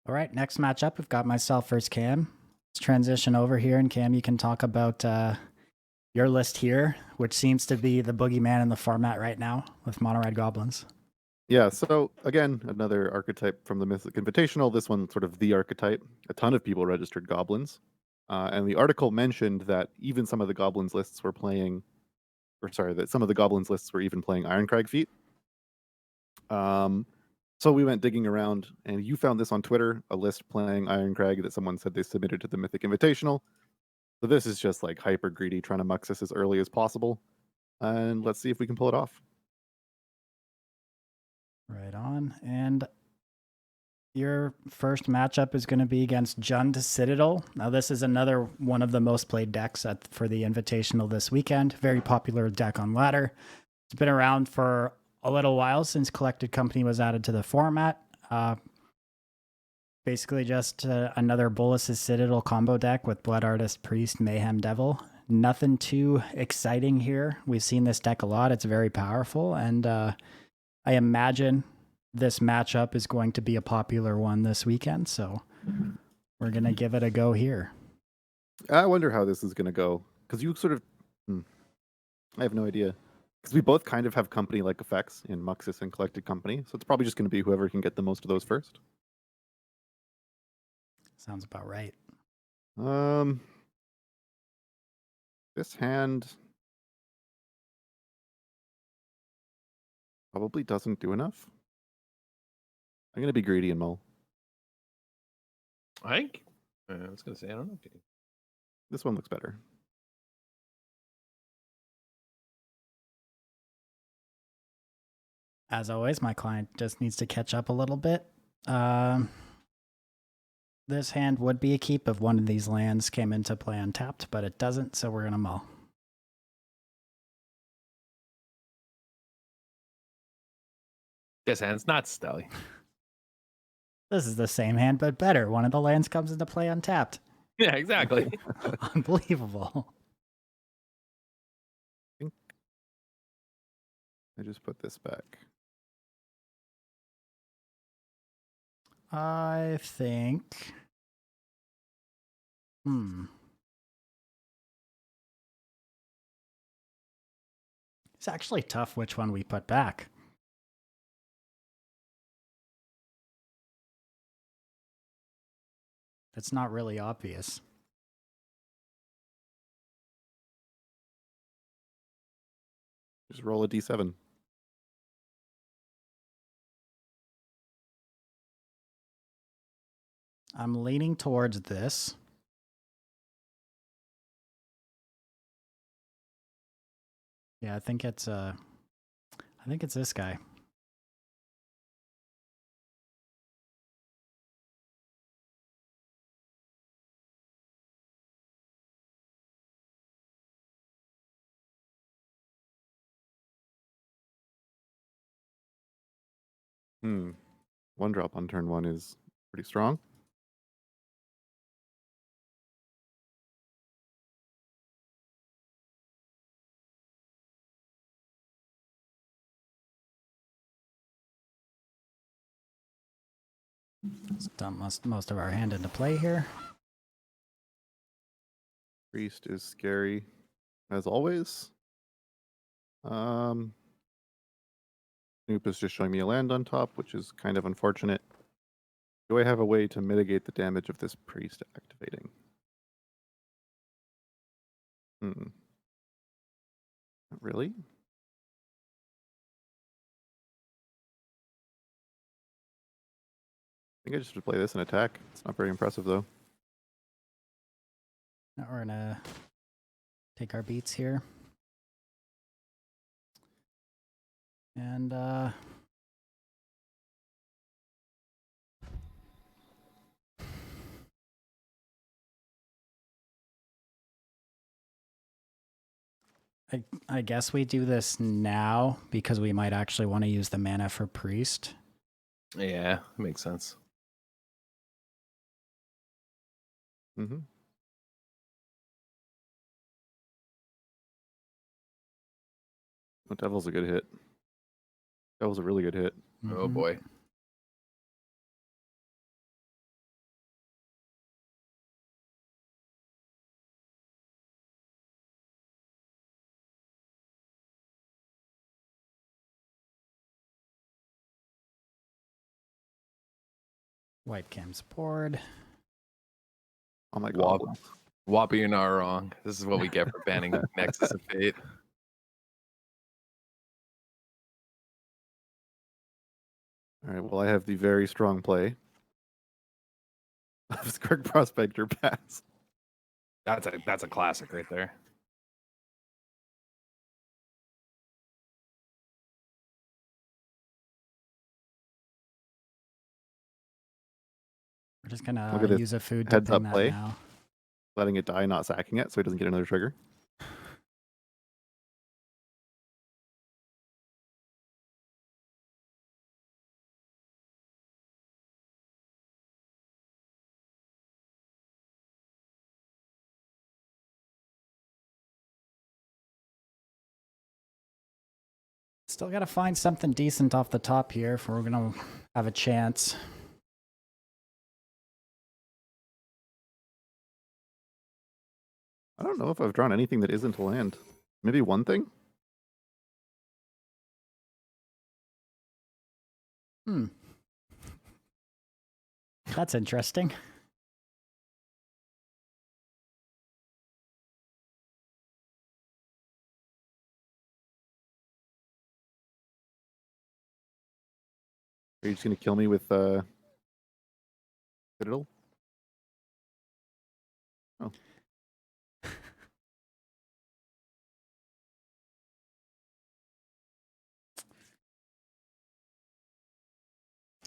All right, next matchup, we've got myself versus Cam. Let's transition over here, and Cam, you can talk about your list here, which seems to be the boogeyman in the format right now with Mono Red Goblins. Yeah, so again, another archetype from the Mythic Invitational. This one sort of the archetype. A ton of people registered goblins. And the article mentioned that even some of the goblins lists were playing, that some of the goblins lists were even playing Ironcrag feat. So we went digging around, and you found this on Twitter, a list playing Ironcrag that someone said they submitted to the Mythic Invitational. So this is just like hyper greedy, trying to MUXUS as early as possible. And let's see if we can pull it off. Right on. And your first matchup is going to be against Jund Citadel. Now, this is another one of the most played decks for the Invitational this weekend. Very popular deck on ladder. It's been around for a little while since Collected Company was added to the format. Basically just another Bolus's Citadel combo deck with Blood Artist, Priest, Mayhem, Devil. Nothing too exciting here. We've seen this deck a lot. It's very powerful, and I imagine this matchup is going to be a popular one this weekend, so we're going to give it a go here. I wonder how this is going to go, because you sort of... I have no idea. Because we both kind of have company-like effects in MUXUS and Collected Company, so it's probably just going to be whoever can get the most of those first. Sounds about right. This hand probably doesn't do enough. I'm going to be greedy and mull. I think I was going to say, I don't know. This one looks better. As always, my client just needs to catch up a little bit. This hand would be a keep if one of these lands came into play untapped, but it doesn't, so we're going to mull. This hand's not Stelly. This is the same hand, but better. One of the lands comes into play untapped. Yeah, exactly. Unbelievable. I just put this back. I think... It's actually tough which one we put back. It's not really obvious. Just roll a d7. I'm leaning towards this. Yeah, I think it's this guy. One drop on turn 1 is pretty strong. Let's dump most of our hand into play here. Priest is scary, as always. Snoop is just showing me a land on top, which is kind of unfortunate. Do I have a way to mitigate the damage of this priest activating? Not really? I think I just would play this and attack. It's not very impressive, though. Now we're gonna take our beats here. And I guess we do this now because we might actually want to use the mana for Priest. Yeah, makes sense. Mm-hmm. Oh, Devil's a good hit. Devil's a really good hit. Oh boy. White cam's board. Oh my Wop. goblins. Whopper, you're not wrong. This is what we get for banning Nexus of Fate. All right, well, I have the very strong play of Skirk Prospector Pass. That's a classic right there. We're just Look gonna at this use a food to heads ping up that play. now. Letting it die, not sacking it, so he doesn't get another trigger. Still gotta find something decent off the top here if we're gonna have a chance. I don't know if I've drawn anything that isn't a land. Maybe one thing? That's interesting. Are you just going to kill me with Citadel? Oh.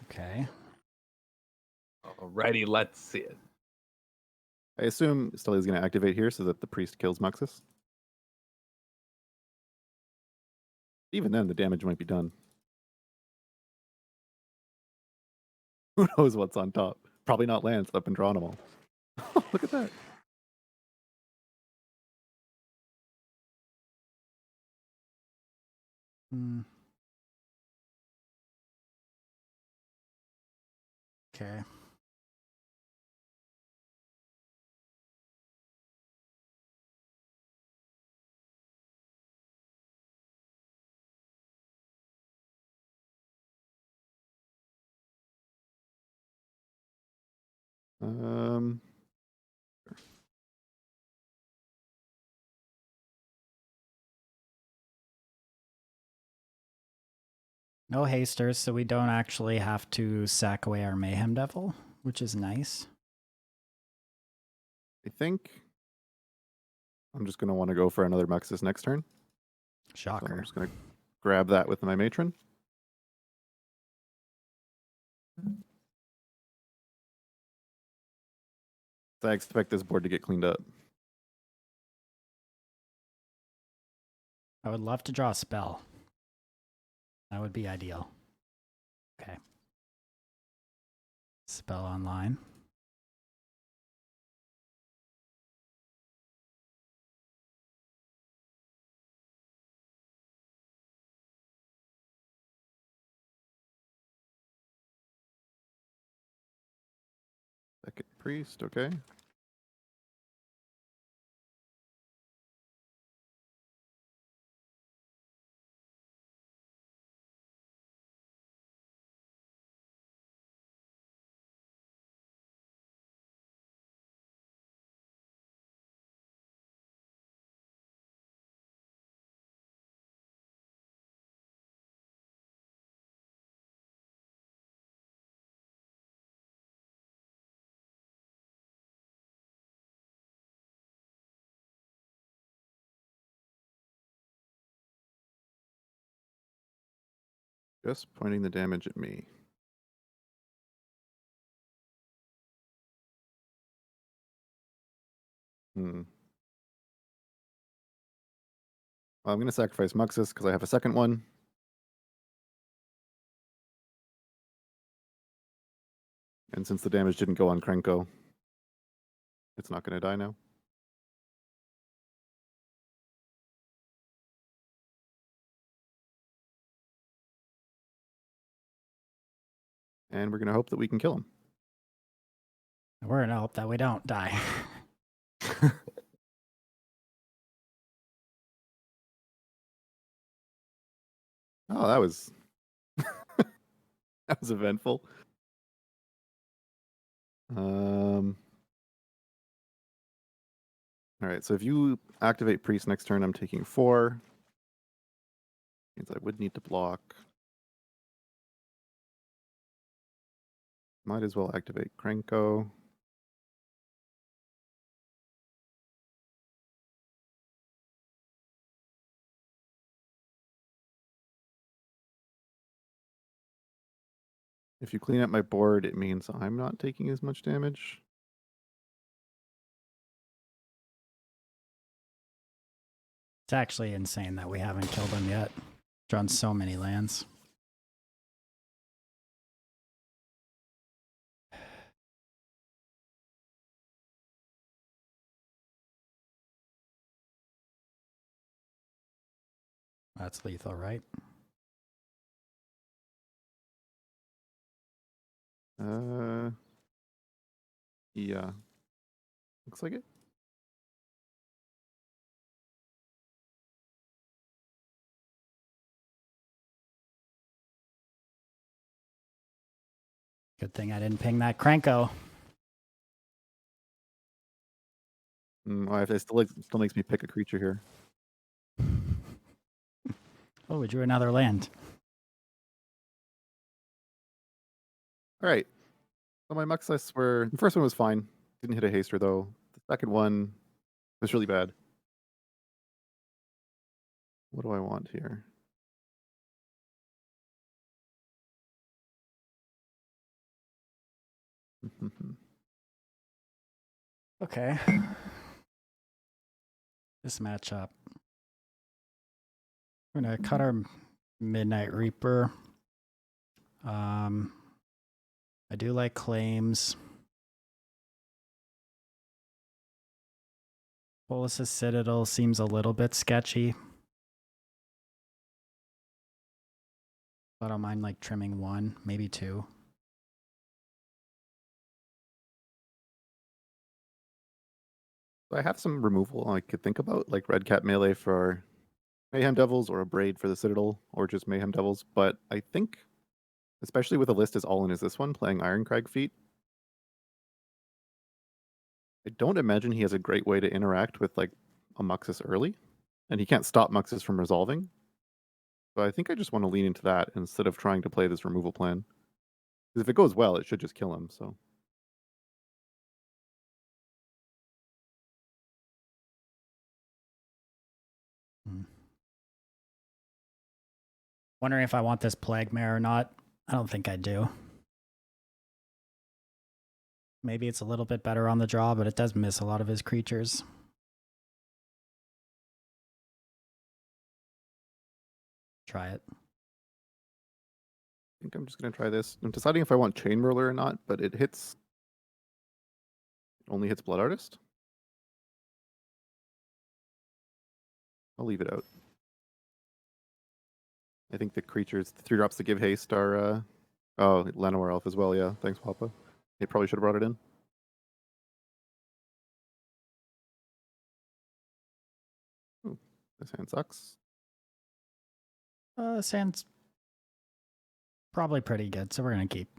Okay. Alrighty, let's see it. I assume Stella is going to activate here so that the priest kills MUXUS. Even then, the damage might be done. Who knows what's on top? Probably not lands. I've been drawing them all. Look at that. Okay. Um, No hasters, so we don't actually have to sack away our Mayhem Devil, which is nice. I think I'm just going to want to go for another MUXUS next turn. So I'm Shocker. just going to grab that with my matron. So I expect this board to get cleaned up. I would love to draw a spell. That would be ideal. Okay. Spell online. Second priest, okay. Just pointing the damage at me. Well, I'm going to sacrifice MUXUS because I have a second one. And since the damage didn't go on Krenko, it's not going to die now. And we're going to hope that we can kill him. We're gonna hope that we don't die. Oh, that was that was eventful. All right, so if you activate Priest next turn, I'm taking 4. Means I would need to block. Might as well activate Krenko. If you clean up my board, it means I'm not taking as much damage. It's actually insane that we haven't killed him yet. Drawn so many lands. That's lethal, right? Yeah. Looks like it. Good thing I didn't ping that Krenko. It still makes me pick a creature here. Oh, we drew another land. All right. So my MUXUS were... The first one was fine. Didn't hit a haster, though. The second one was really bad. What do I want here? Okay. This matchup. We're gonna cut our Midnight Reaper. I do like claims. Bolus's Citadel seems a little bit sketchy. I don't mind like trimming 1, maybe 2. I have some removal I could think about, like Red Cap Melee for Mayhem Devils or a Braid for the Citadel, or just Mayhem Devils. But I think, especially with a list as all in as this one, playing Ironcrag Feet, I don't imagine he has a great way to interact with like a Muxus early, and he can't stop Muxus from resolving. So I think I just want to lean into that instead of trying to play this removal plan. Because if it goes well, it should just kill him. So Wondering if I want this Plague Mare or not. I don't think I do. Maybe it's a little bit better on the draw, but it does miss a lot of his creatures. Try it. I think I'm just going to try this. I'm deciding if I want Chain Whirler or not, but it only hits Blood Artist. I'll leave it out. I think the creatures, the 3-drops that give haste are, Llanowar Elf as well, yeah. Thanks, Papa. They probably should have brought it in. Ooh, this hand sucks. This hand's probably pretty good, so we're going to keep.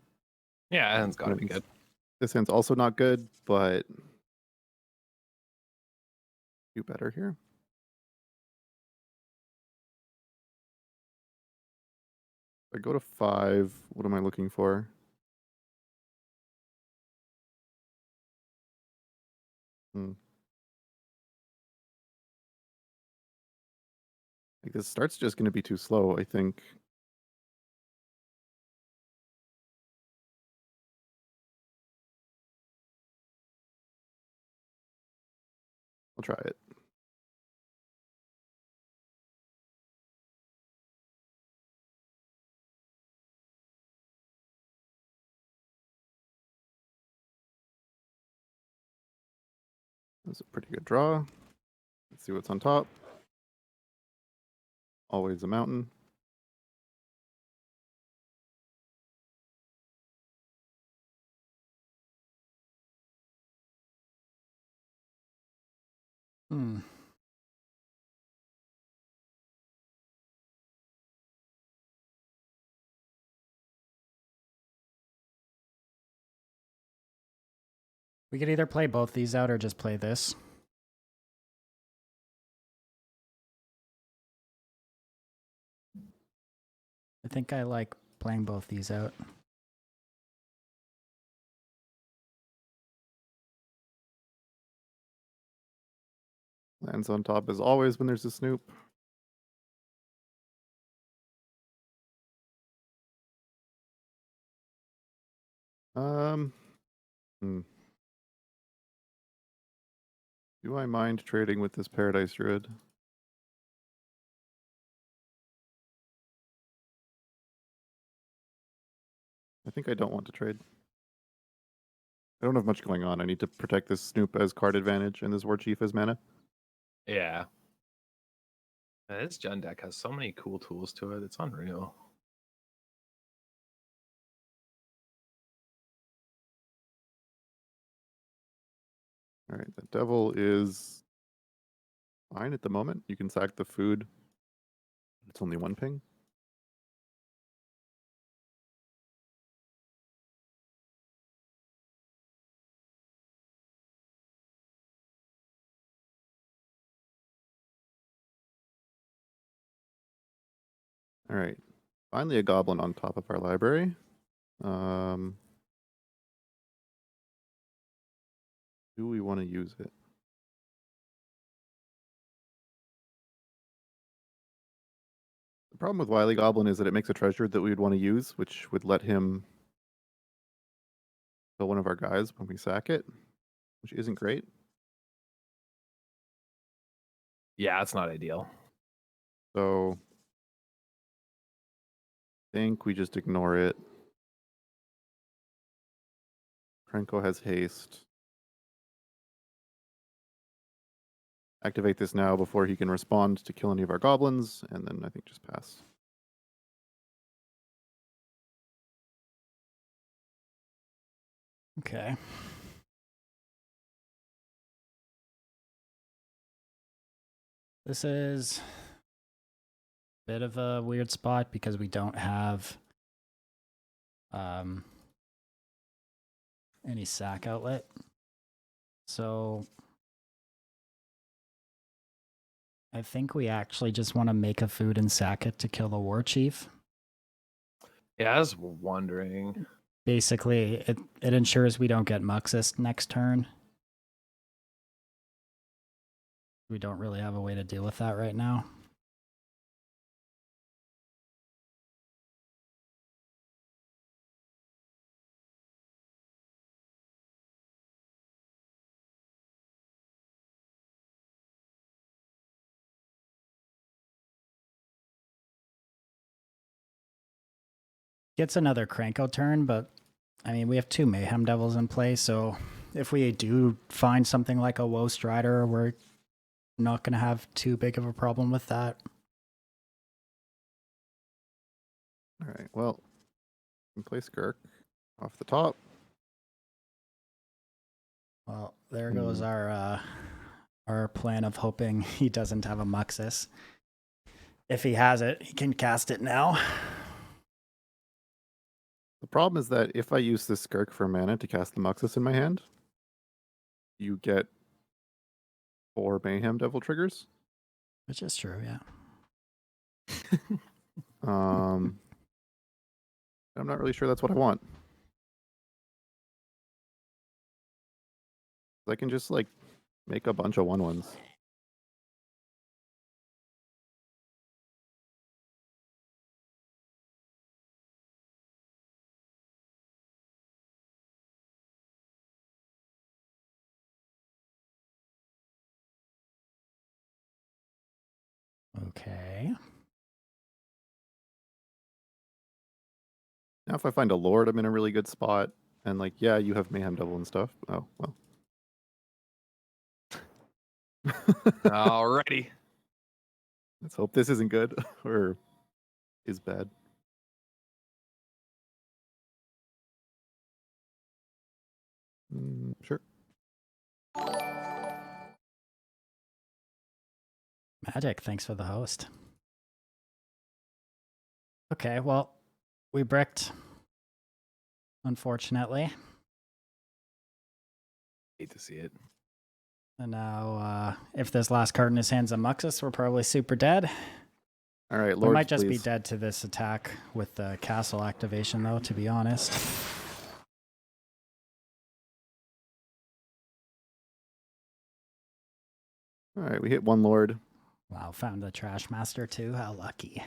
Yeah, that's got to be good. This hand's also not good, but do better here. If I go to 5, what am I looking for? Like this start's just going to be too slow, I think. I'll try it. That's a pretty good draw. Let's see what's on top. Always a mountain. We could either play both these out or just play this. I think I like playing both these out. Lands on top as always when there's a snoop. Do I mind trading with this Paradise Druid? I think I don't want to trade. I don't have much going on. I need to protect this Snoop as card advantage and this War Chief as mana. Yeah. This Jund deck has so many cool tools to it. It's unreal. All right, the Devil is fine at the moment. You can sack the food. It's only 1 ping. All right, finally a Goblin on top of our library. Do we want to use it? The problem with Wily Goblin is that it makes a treasure that we would want to use, which would let him kill one of our guys when we sack it, which isn't great. Yeah, it's not ideal. So I think we just ignore it. Krenko has haste. Activate this now before he can respond to kill any of our goblins, and then I think just pass. Okay. This is a bit of a weird spot because we don't have any sack outlet. So I think we actually just want to make a food and sack it to kill the War Chief. Yeah, I was wondering. Basically, it ensures we don't get MUXUS next turn. We don't really have a way to deal with that right now. Gets another Cranko turn, but I mean, we have 2 Mayhem Devils in play, so if we do find something like a Woe Strider, we're not going to have too big of a problem with that. All right, well, we can play Skirk off the top. Well, there goes our plan of hoping he doesn't have a MUXUS. If he has it, he can cast it now. The problem is that if I use this Skirk for mana to cast the MUXUS in my hand, you get 4 Mayhem Devil triggers. Which is true, yeah. I'm not really sure that's what I want. I can just like make a bunch of 1/1s. Okay. Now if I find a Lord, I'm in a really good spot. And like, yeah, you have Mayhem Devil and stuff. Oh, well. Alrighty. Let's hope this isn't good or is bad. Sure. Magic, thanks for the host. Okay, well, we bricked, unfortunately. Hate to see it. And now, if this last card in his hand's a MUXUS, we're probably super dead. All right, We Lords, might just be please. dead to this attack with the castle activation, though, to be honest. All right, we hit one Lord. Wow, found the Trash Master, too. How lucky.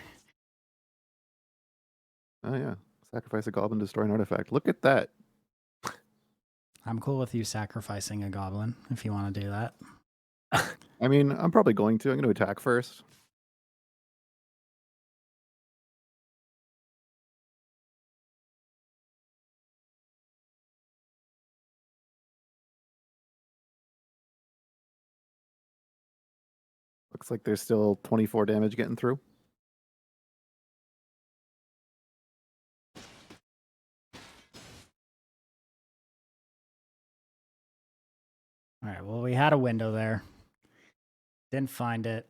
Oh, yeah. Sacrifice a goblin, destroy an artifact. Look at that. I'm cool with you sacrificing a goblin, if you want to do that. I mean, I'm probably going to. I'm going to attack first. Looks like there's still 24 damage getting through. All right, well, we had a window there. Didn't find it.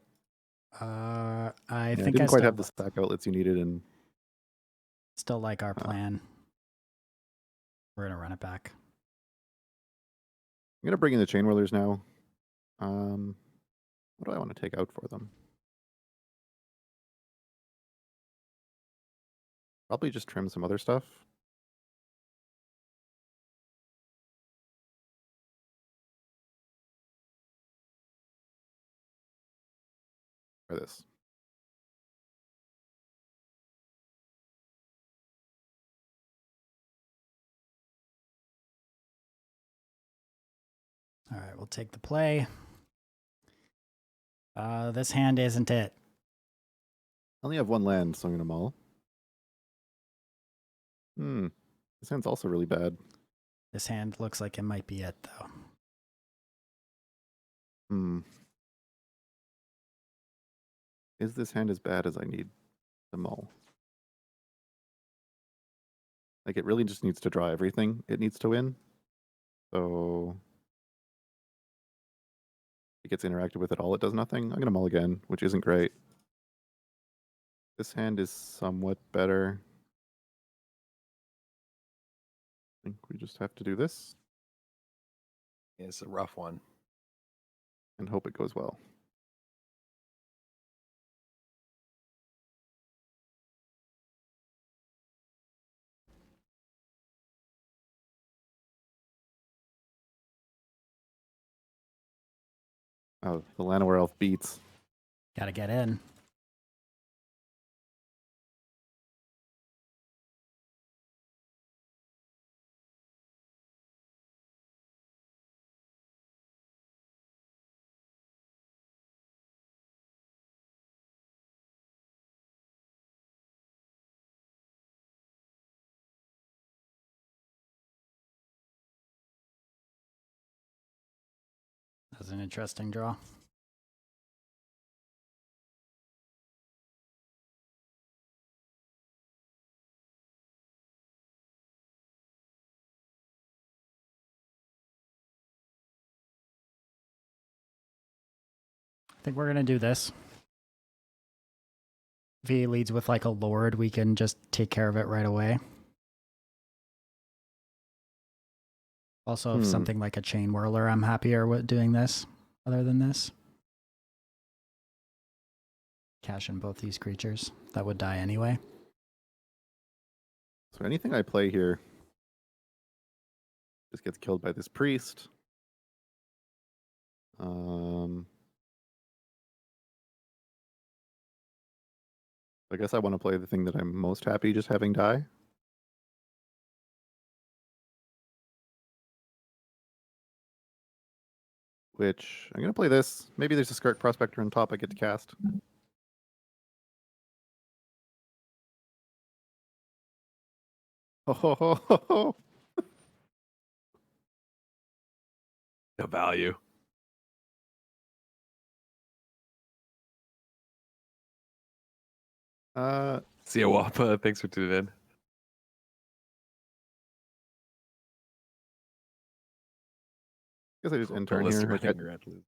I think didn't I quite still, have the stack outlets you needed, and still like our plan. We're going to run it back. I'm going to bring in the Chain Whirlers now. What do I want to take out for them? Probably just trim some other stuff. Try this. All right, we'll take the play. This hand isn't it. I only have one land, so I'm going to mull. This hand's also really bad. This hand looks like it might be it, though. Is this hand as bad as I need to mull? Like, it really just needs to draw everything it needs to win. So it gets interacted with at all, it does nothing. I'm going to mull again, which isn't great. This hand is somewhat better. I think we just have to do this Yeah, it's a rough one. and hope it goes well. Oh, the Llanowar Elf beats. Gotta get in. That was an interesting draw. I think we're going to do this. If he leads with like a Lord, we can just take care of it right away. Also, if something like a Chain Whirler, I'm happier with doing this other than this. Cash in both these creatures. That would die anyway. So anything I play here just gets killed by this priest. I guess I want to play the thing that I'm most happy just having die. Which, I'm going to play this. Maybe there's a Skark Prospector on top I get to cast. Oh. No value. See ya, Wappa. Thanks for tuning in. Guess I just end turn Ballistic here. Running Red Loop.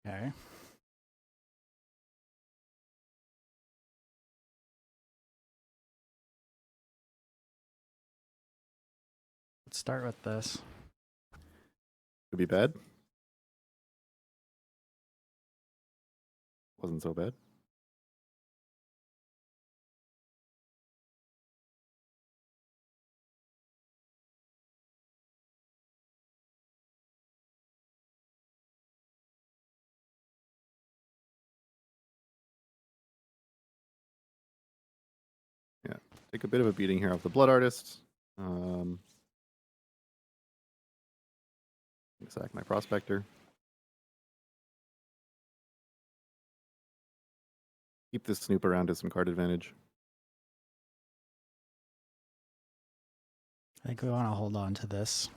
Okay. Let's start with this. Could be bad. Wasn't so bad. Yeah, take a bit of a beating here off the Blood Artist. Sack my Prospector. Keep this Snoop around as some card advantage. I think we want to hold on to this.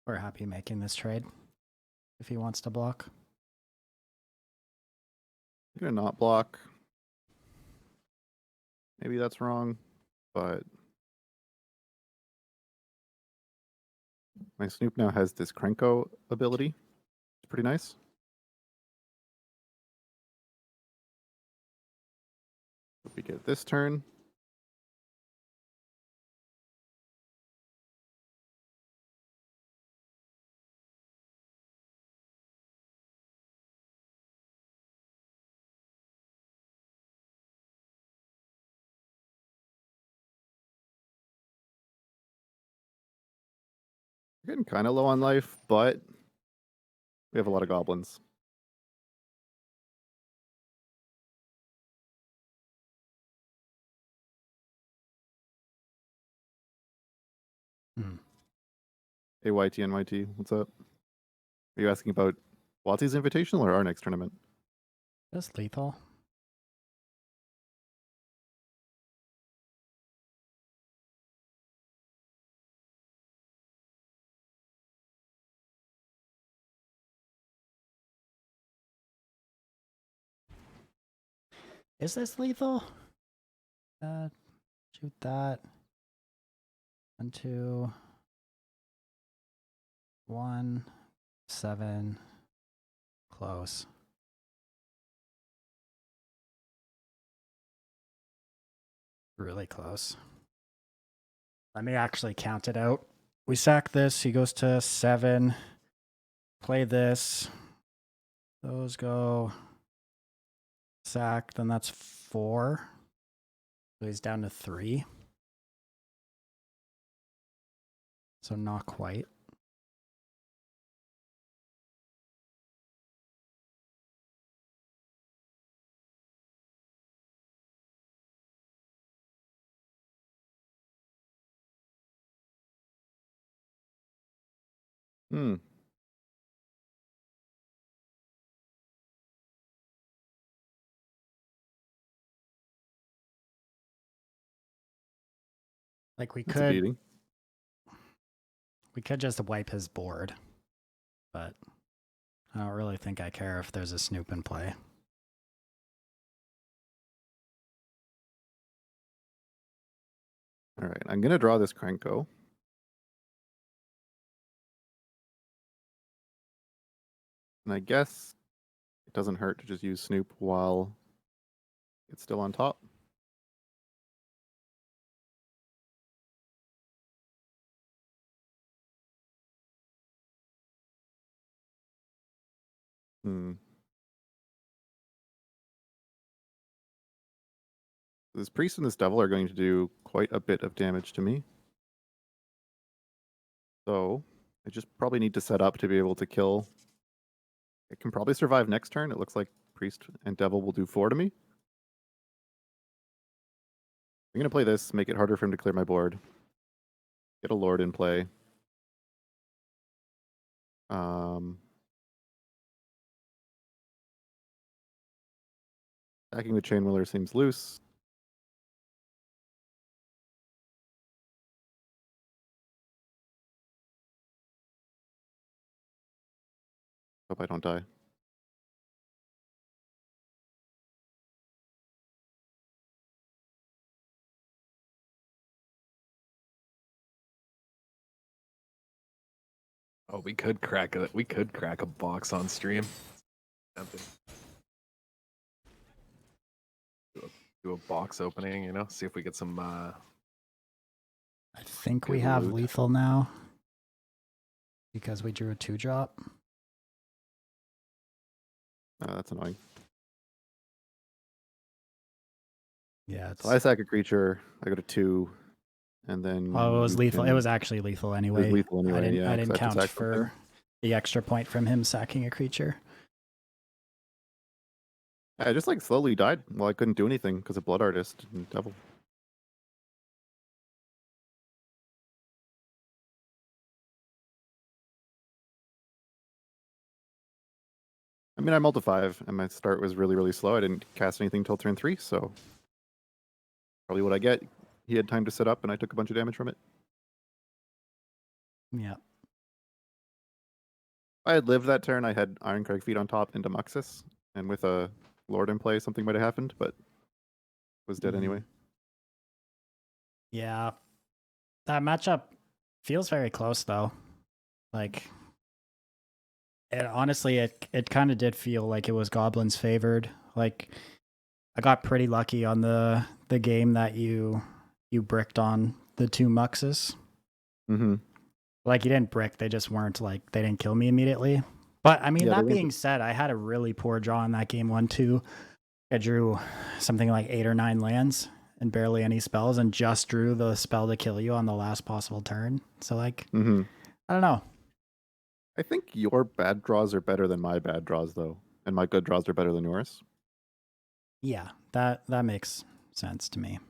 We're happy making this trade if he wants to block. I'm gonna not block. Maybe that's wrong, but my Snoop now has this Krenko ability. It's pretty nice. If we get this turn, we're getting kind of low on life, but we have a lot of goblins. Hey, YT, what's up? Are you asking about Watsy's Invitational or our next tournament? Just lethal. Is this lethal? Shoot that. 1, 2, 1, 7. Close. Really close. Let me actually count it out. We sack this. He goes to 7. Play this. Those go. Sack. Then that's 4. So he's down to 3. So not quite. Like we It's a could beating. just wipe his board, but I don't really think I care if there's a Snoop in play. All right, I'm gonna draw this Krenko. And I guess it doesn't hurt to just use Snoop while it's still on top. This priest and this devil are going to do quite a bit of damage to me. So I just probably need to set up to be able to kill. It can probably survive next turn. It looks like priest and devil will do 4 to me. I'm going to play this, make it harder for him to clear my board. Get a lord in play. Attacking with Chain Wheeler seems loose. Hope I don't die. Oh, we could crack a box on stream. Tempting. Do a box opening, you know, see if we get some I think we Good have loot. lethal now because we drew a 2-drop. That's annoying. Yeah, it's So I sack a creature, I go to 2, and then oh, it was you lethal. It can- was actually lethal it anyway. was lethal anyway. I didn't, yeah, I 'cause didn't have to count sack something. for the extra point from him sacking a creature. I just like slowly died. Well, I couldn't do anything because of Blood Artist and Devil. I mean, I mulled to 5, and my start was really, really slow. I didn't cast anything till turn 3, so probably what I get. He had time to set up, and I took a bunch of damage from it. Yeah. If I had lived that turn, I had Ironcrag feet on top into MUXUS, and with a Lord in play, something might have happened, but was dead Mhm. anyway. Yeah. That matchup feels very close though. Like honestly it kind of did feel like it was Goblins favored. Like I got pretty lucky on the game that you bricked on the 2 Muxes. Mm-hmm. Like you didn't brick, they just weren't like they didn't kill me immediately. But I mean, Yeah, they that weren't- being said, I had a really poor draw in that game 1-2. I drew something like 8 or 9 lands and barely any spells, and just drew the spell to kill you on the last possible turn. So like, Mm-hmm. I don't know. I think your bad draws are better than my bad draws, though, and my good draws are better than yours. Yeah, that makes sense to me.